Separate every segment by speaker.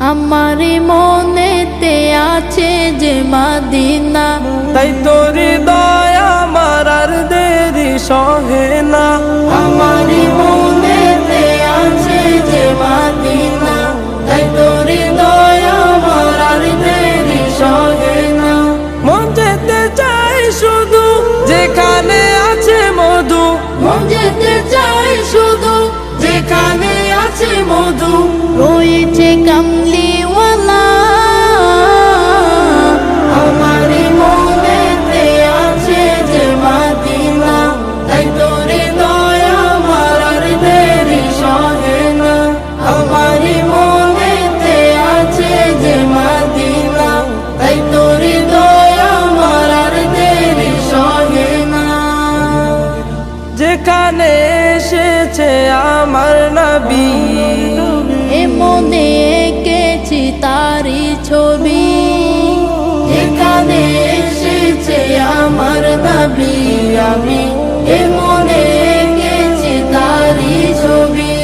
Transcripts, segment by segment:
Speaker 1: আমারি মনেতে আছে যে মদিনা,
Speaker 2: তাই তোর দয়া আমার আর দেরি সহে না।
Speaker 1: আমারি মনেতে আছে যে মদিনা, তাই তোর দয়া আমার আর দেরি সহে না।
Speaker 2: মন যেতে চাই শুধু যেখানে আছে মধু,
Speaker 1: মন যেতে চাই শুধু যেখানে আছে মধু, রয়েছে কামলিওয়ালা। আমারি মনেতে আছে যে মদিনা, তাই তোর দয়া আমার আর দেরি সহে না। আমারি মনেতে আছে যে মদিনা, তাই তোর দয়া আমার আর দেরি সহে না।
Speaker 2: যেখানে এসেছে আমার নবী,
Speaker 1: এ মনে এঁকেছি তারি ছবি, যেখানে এসেছে আমার নবী, আমি এ মনে এঁকেছি তারি ছবি।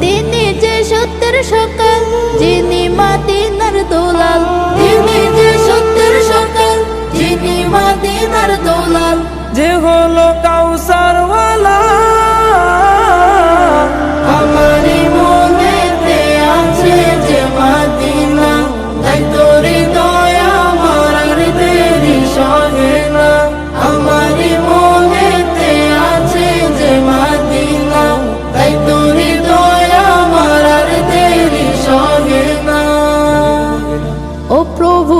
Speaker 1: তিনি যে সত্যের সকাল, যিনি মদিনার দোলাল, তিনি যে সত্যের সকাল, যিনি মদিনার দোলাল,
Speaker 2: যে হলো কাউসারওয়ালা।
Speaker 1: আমারি মনেতে আছে যে মদিনা, তাই তোর দয়া আমার আর দেরি সহে না। আমারি মনেতে আছে যে মদিনা, তাই তোর দয়া আমার আর দেরি সহে না। ও প্রভু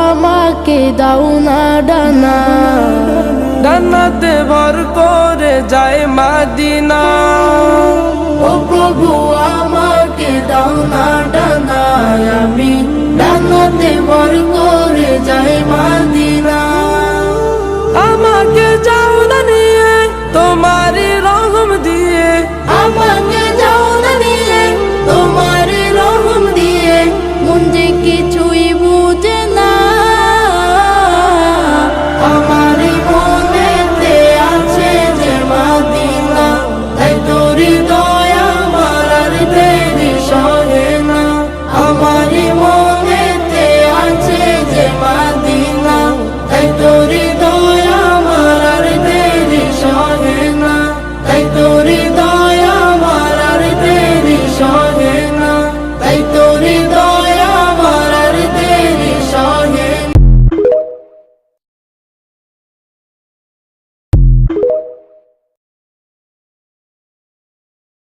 Speaker 1: আমাকে দাও না ডানা,
Speaker 2: ডানাতে ভর করে যায় মদিনা।
Speaker 1: ও প্রভু আমাকে দাও না ডানা, আমি ডানাতে ভর করে যাই মা